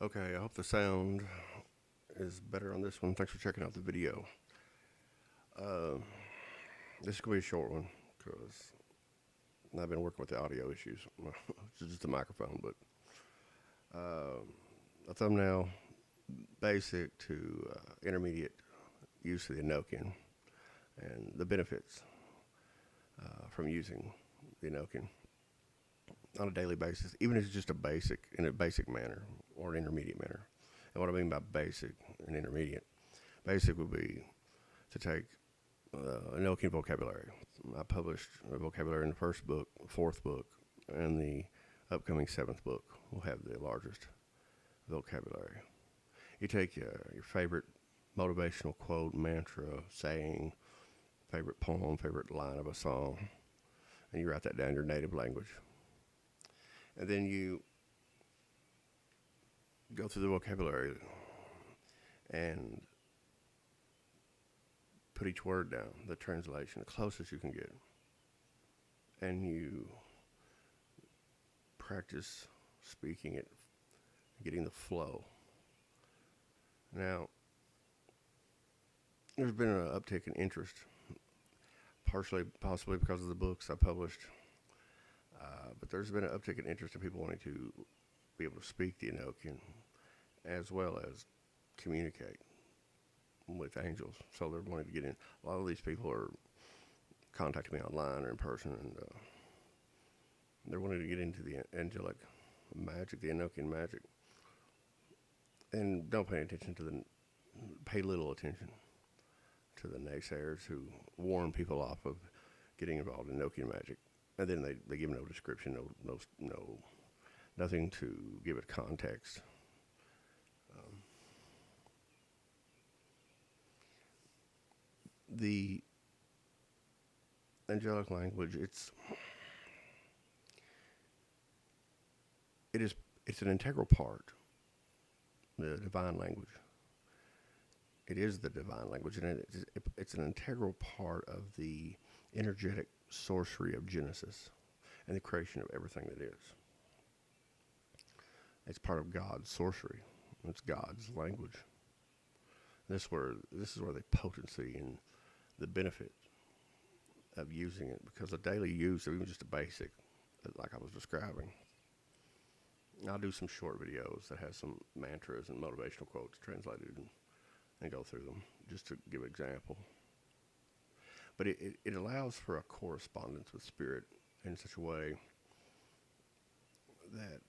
Okay, I hope the sound is better on this one. Thanks for checking out the video. Uh, this is going to be a short one because I've been working with the audio issues. It's just the microphone, but uh, a thumbnail, basic to intermediate use of the Enochian and the benefits from using the Enochian on a daily basis, even if it's just in a basic manner or an intermediate manner. And what I mean by basic and intermediate, basic would be to take Enochian vocabulary. I published a vocabulary in the first book, fourth book, and the upcoming seventh book will have the largest vocabulary. You take your favorite motivational quote, mantra, saying, favorite poem, favorite line of a song, and you write that down in your native language. And then you go through the vocabulary and put each word down, the translation, the closest you can get. And you practice speaking it, getting the flow. Now, there's been an uptick in interest, possibly because of the books I published, but there's been an uptick in interest in people wanting to be able to speak the Enochian as well as communicate with angels. So they're wanting to get in. A lot of these people are contacting me online or in person, and they're wanting to get into the angelic magic, the Enochian magic, and don't pay little attention to the naysayers who warn people off of getting involved in Enochian magic, and then they give no description, nothing to give it context. The angelic language, it's an integral part, the divine language. It is the divine language, and it's an integral part of the energetic sorcery of Genesis and the creation of everything that is. It's part of God's sorcery. It's God's language. This is where the potency and the benefit of using it, because the daily use of even just a basic, like I was describing. I'll do some short videos that has some mantras and motivational quotes translated and go through them just to give an example. But it allows for a correspondence with spirit in such a way that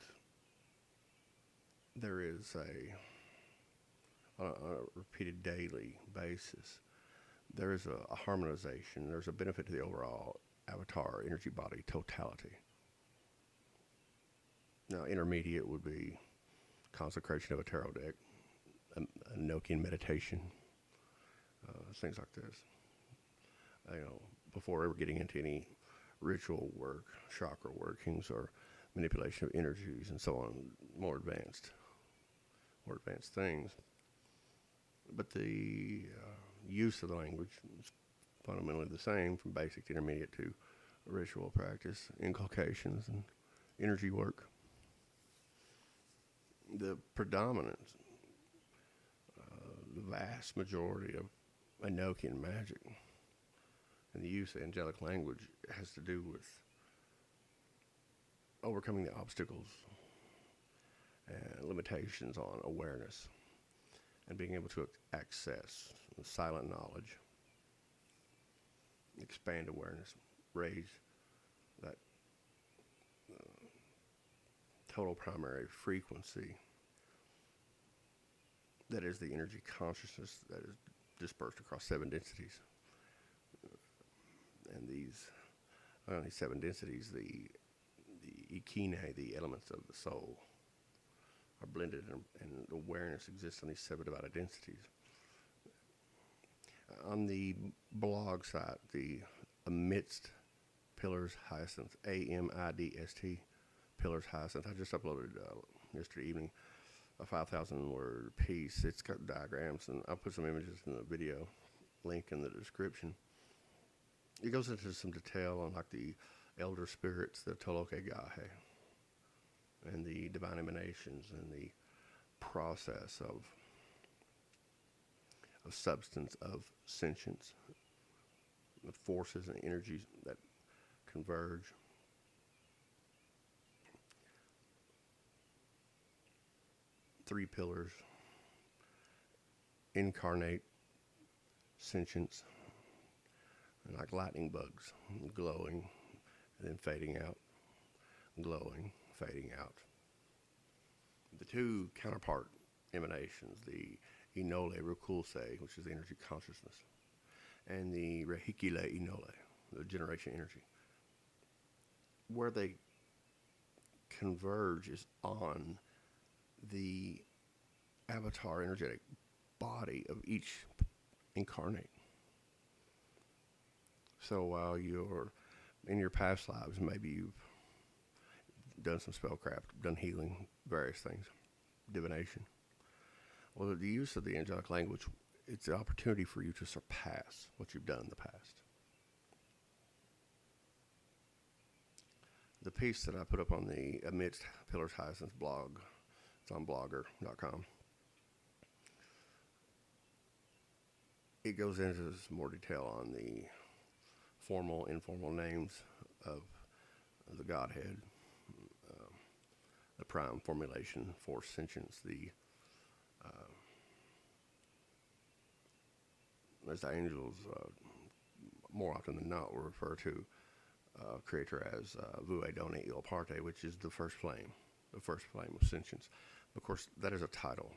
there is on a repeated daily basis, there is a harmonization. There's a benefit to the overall avatar energy body totality. Now, intermediate would be consecration of a tarot deck, a Enochian meditation, things like this. Before ever getting into any ritual work, chakra workings, or manipulation of energies, and so on, more advanced things. But the use of the language is fundamentally the same, from basic to intermediate to ritual practice, inculcations, and energy work. The predominant, the vast majority of Enochian magic and the use of angelic language has to do with overcoming the obstacles and limitations on awareness and being able to access silent knowledge, expand awareness, raise that total primary frequency that is the energy consciousness that is dispersed across 7 densities. And these 7 densities, the ikine, the elements of the soul, are blended, and awareness exists on these 7 divided densities. On the blog site, the Amidst Pillars Hyacinth, AMIDST Pillars Hyacinth, I just uploaded yesterday evening a 5,000 word piece. It's got diagrams, and I'll put some images in the video link in the description. It goes into some detail on like the elder spirits, the Toloke Gahe, and the divine emanations, and the process of substance, of sentience, the forces and energies that converge. Three pillars: incarnate, sentience, and like lightning bugs, glowing and then fading out, glowing, fading out. The two counterpart emanations, the Inole Rukulse, which is the energy consciousness, and the Rehikile Inole, the generation energy. Where they converge is on the avatar energetic body of each incarnate. So while you're in your past lives, maybe you've done some spellcraft, done healing, various things, divination. Well, the use of the angelic language, it's an opportunity for you to surpass what you've done in the past. The piece that I put up on the Amidst Pillars Hyacinth blog, it's on blogger.com. It goes into some more detail on the formal, informal names of the Godhead, the prime formulation for sentience, as the angels more often than not will refer to Creator as Vue Dona Il Parte, which is the first flame of sentience. Of course, that is a title.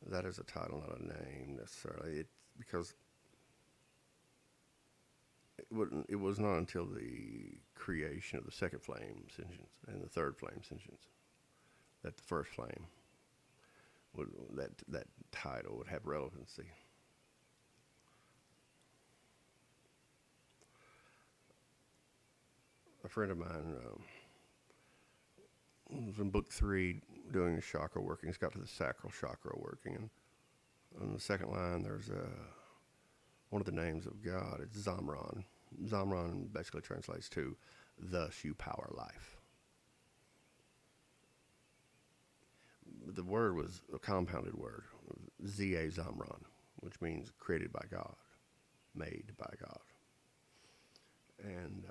That is a title, not a name necessarily. Because it was not until the creation of the second flame sentience and the third flame sentience that the first flame that title would have relevancy. A friend of mine was in book 3 doing the chakra working. He's got to the sacral chakra working, and on the second line there's one of the names of God. It's Zamran. Zamran basically translates to "thus you power life." The word was a compounded word, Za Zamran, which means created by God, made by God. And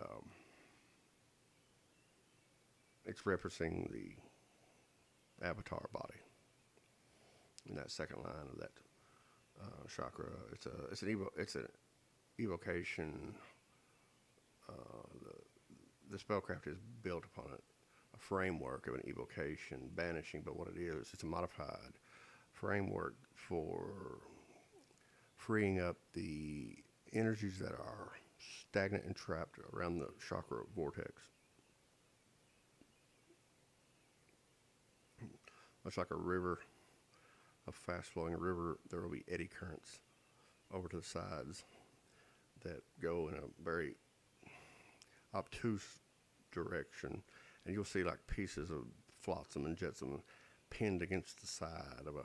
it's referencing the avatar body in that second line of that chakra. It's an evocation. The spellcraft is built upon a framework of an evocation, banishing, but what it is, it's a modified framework for freeing up the energies that are stagnant and trapped around the chakra vortex. Much like a river, a fast-flowing river, there will be eddy currents over to the sides that go in a very obtuse direction, and you'll see like pieces of flotsam and jetsam pinned against the side of a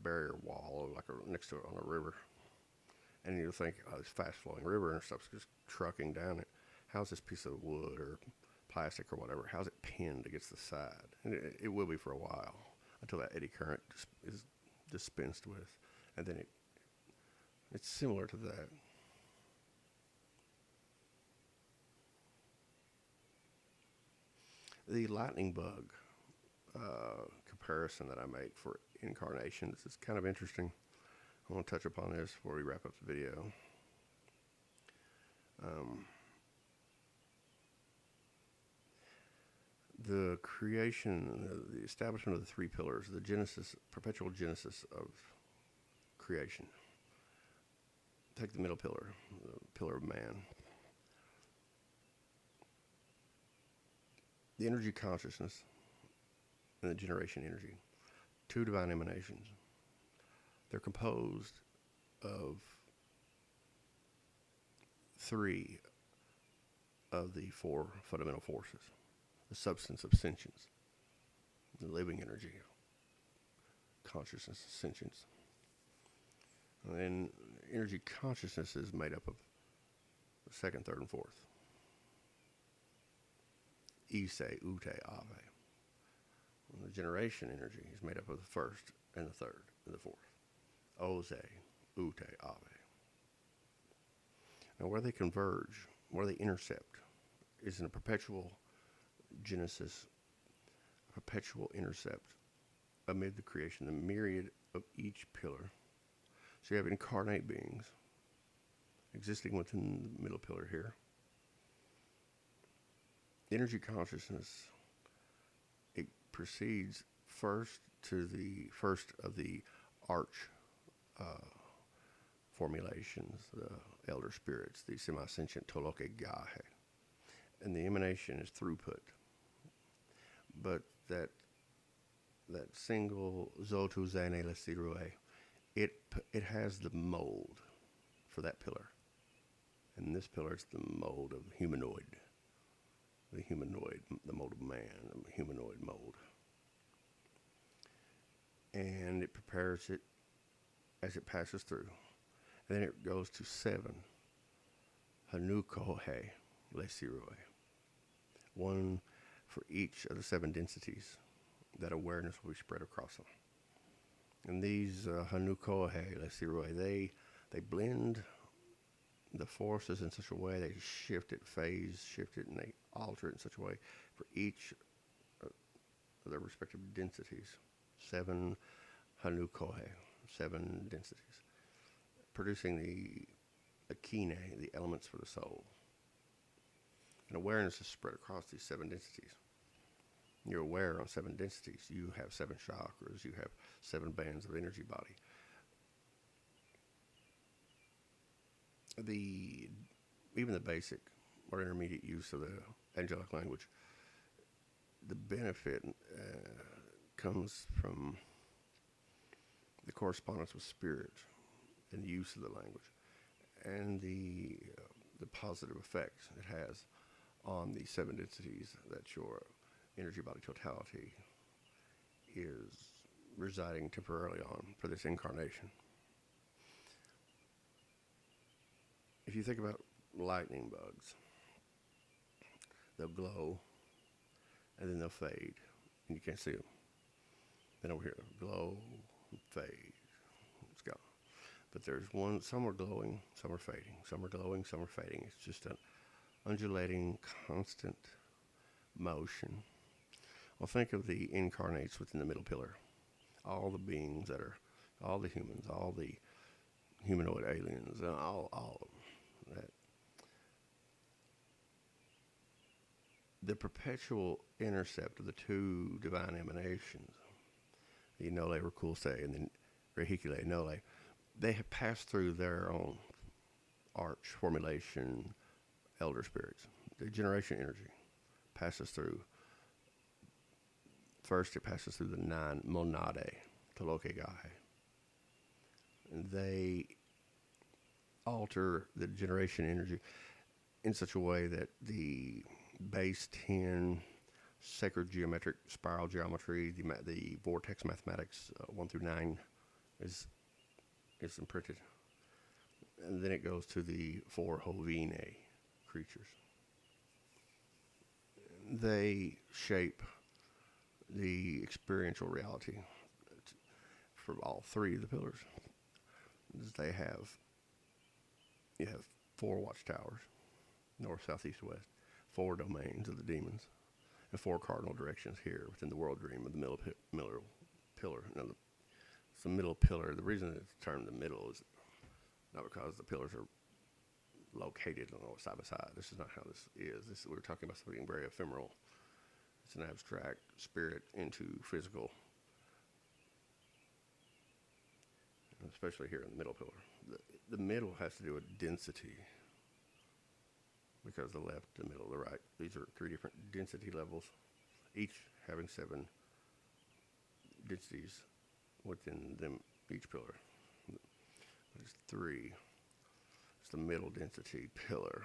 barrier wall, like next to it on a river. And you'll think, oh, this fast-flowing river and stuff's just trucking down it. How's this piece of wood or plastic or whatever, how's it pinned against the side? And it will be for a while until that eddy current is dispensed with, and then it's similar to that. The lightning bug comparison that I make for incarnations is kind of interesting. I want to touch upon this before we wrap up the video. The creation, the establishment of the three pillars, the genesis, perpetual genesis of creation. Take the middle pillar, the pillar of man. The energy consciousness and the generation energy, two divine emanations. They're composed of three of the four fundamental forces. The substance of sentience, the living energy, consciousness, sentience. And then energy consciousness is made up of the second, third, and fourth. Ise, Ute, Ave. The generation energy is made up of the first and the third and the fourth. Oze, Ute, Ave. Now, where they converge, where they intercept, is in a perpetual genesis, a perpetual intercept amid the creation, the myriad of each pillar. So you have incarnate beings existing within the middle pillar here. Energy consciousness, it proceeds first to the first of the arch formulations, the elder spirits, the semi-sentient Toloke Gahe. And the emanation is throughput. But that single Zotu Zane Lesirue, it has the mold for that pillar. And this pillar is the mold of humanoid. The mold of man, the humanoid mold. And it prepares it as it passes through. And then it goes to 7. Hanukohe Lesirue. One for each of the 7 densities that awareness will be spread across them. And these Hanukohe Lesirue, they blend the forces in such a way, they shift it, phase shift it, and they alter it in such a way for each of their respective densities. 7 Hanukohe, 7 densities, producing the kine, the elements for the soul. And awareness is spread across these 7 densities. You're aware on 7 densities. You have 7 chakras. You have 7 bands of energy body. Even the basic or intermediate use of the angelic language, the benefit comes from the correspondence with spirit and the use of the language and the positive effects it has on the 7 densities that your energy body totality is residing temporarily on for this incarnation. If you think about lightning bugs, they'll glow and then they'll fade and you can't see them. Then over here, glow, fade, it's gone. But there's one, some are glowing, some are fading, some are glowing, some are fading. It's just an undulating, constant motion. Well, think of the incarnates within the middle pillar. All the beings that are, all the humans, all the humanoid aliens, and all of them. The perpetual intercept of the 2 divine emanations, the Nole Rekulse and the Rehikile Nole, they have passed through their own arch formulation elder spirits. The generation energy passes through. First, it passes through the 9 monade, Toloke Gahe. And they alter the generation energy in such a way that the base 10 sacred geometric spiral geometry, the vortex mathematics 1 through 9 is imprinted. And then it goes to the 4 Hovine creatures. They shape the experiential reality for all 3 of the pillars. You have 4 watchtowers, north, south, east, west, 4 domains of the demons, and 4 cardinal directions here within the world dream of the middle pillar. Now, it's the middle pillar. The reason it's termed the middle is not because the pillars are located side by side. This is not how this is. We're talking about something very ephemeral. It's an abstract spirit into physical, especially here in the middle pillar. The middle has to do with density, because the left, the middle, the right, these are 3 different density levels, each having 7 densities within them, each pillar. There's 3. It's the middle density pillar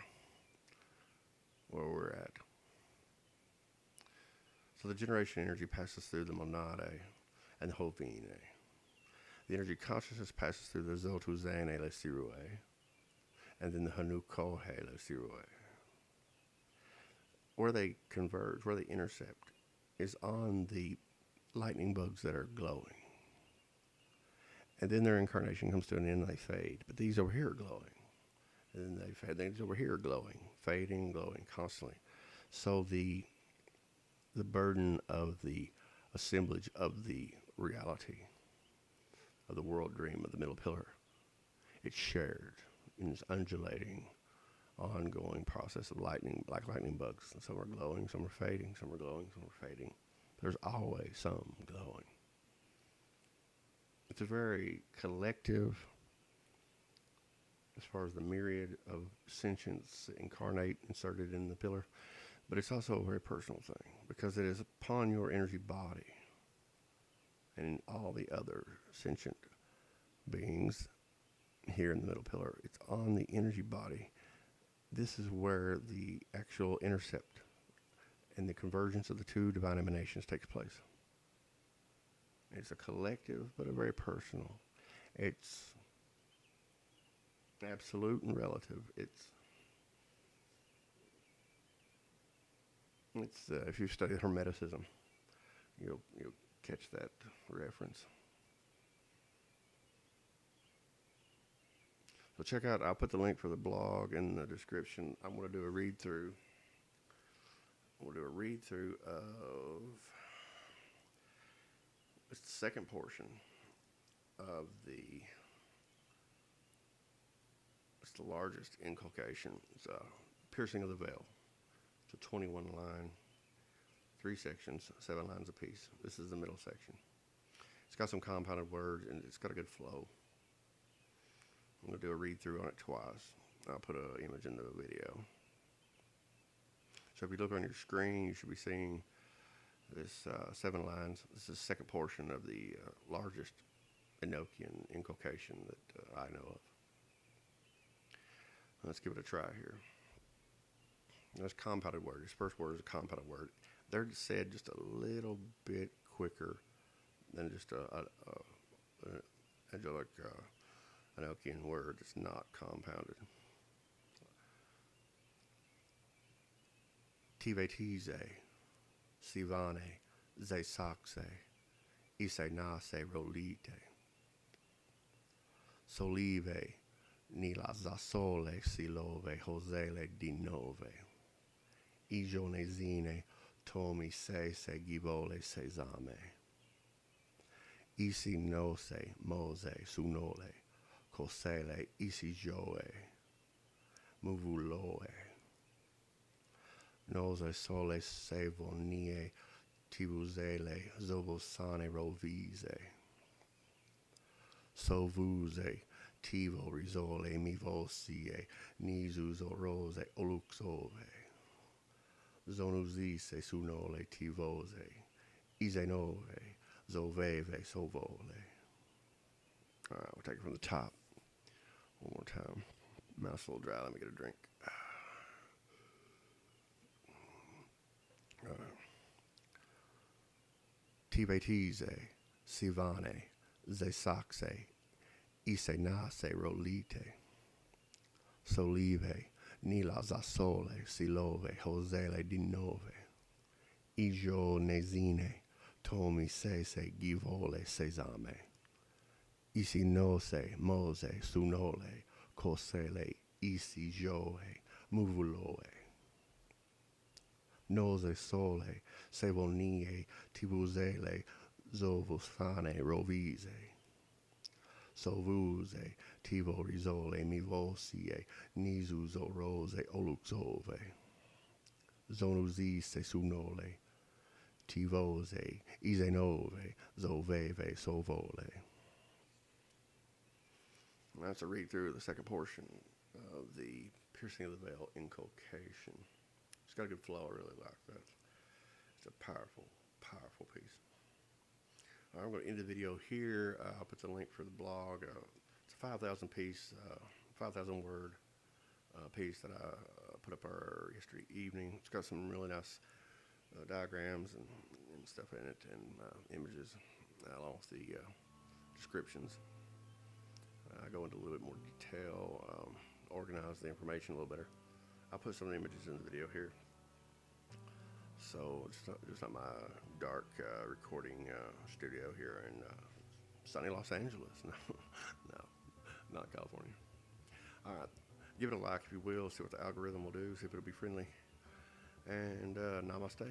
where we're at. So the generation energy passes through the monade and the hovine. The energy consciousness passes through the Zotu Zane Lesirue and then the Hanukohe Lesirue. Where they converge, where they intercept, is on the lightning bugs that are glowing. And then their incarnation comes to an end and they fade. But these over here are glowing. And then they fade. These over here are glowing, fading, glowing constantly. So the burden of the assemblage of the reality of the world dream of the middle pillar, it's shared in this undulating, ongoing process of lightning, like lightning bugs. And some are glowing, some are fading, some are glowing, some are fading. There's always some glowing. It's a very collective, as far as the myriad of sentience incarnate inserted in the pillar, but it's also a very personal thing because it is upon your energy body and all the other sentient beings here in the middle pillar. It's on the energy body. This is where the actual intercept and the convergence of the two divine emanations takes place. It's a collective, but a very personal. It's absolute and relative. It's if you study Hermeticism, you'll catch that reference. So check out. I'll put the link for the blog in the description. I'm going to do a read through. We'll do a read through of. It's the second portion of the. It's the largest inculcation. It's piercing of the veil. It's a 21 line, 3 sections, 7 lines apiece. This is the middle section. It's got some compounded words and it's got a good flow. I'm going to do a read through on it twice. I'll put an image in the video. So if you look on your screen, you should be seeing this 7 lines. This is the second portion of the largest Enochian inculcation that I know of. Let's give it a try here. That's compounded word. This first word is a compounded word. They're said just a little bit quicker than just a angelic Enochian word that's not compounded. Tivetize, Sivane, Zesaxe, Isenase Rolite, Solive, Nila Zasole, Silove, Josele di Nove, Ijonezine, Tomi se givole sesame, Isi nose, Mose, Sunole, Cosele, Isi joe, Muvuloe, Nose sole sevonie, Tibuzele, Zobosane rovise, Sovuze, Tivo risole, Mivosie, Nizuzo rose, Oluxove, Zonuzise, Sunole, Tivose, Izenove, Zoveve, Sovole. Alright, we'll take it from the top. One more time. Mouth's a little dry. Let me get a drink. Tivetize, Sivane, Zesaxe, Isenase rolite, Solive, Nila Zasole, Silove, Josele di Nove, Ijo Nezine, Tomi Sese, Givole Sesame, Isi Nose, Mose, Sunole, Cosele, Isi Joe, Muvuloe, Nose Sole, Sevonie, Tibuzele, Zovosfane, Rovise, Sovuze, Tivo Risole, Mivosie, Nizuzo Rose, Oluxove, Zonuzise Sunole, Tivose, Izenove, Zoveve, Sovole. That's a read through of the second portion of the Piercing of the Veil inculcation. It's got a good flow. I really like that. It's a powerful, powerful piece. I'm going to end the video here. I'll put the link for the blog. It's a 5,000 piece, 5,000 word piece that I put up yesterday evening. It's got some really nice diagrams and stuff in it, and images, along with the descriptions. I go into a little bit more detail, organize the information a little better. I'll put some images in the video here. So it's not my dark recording studio here in sunny Los Angeles. No, no, not California. All right, give it a like if you will. See what the algorithm will do. See if it'll be friendly. And namaste.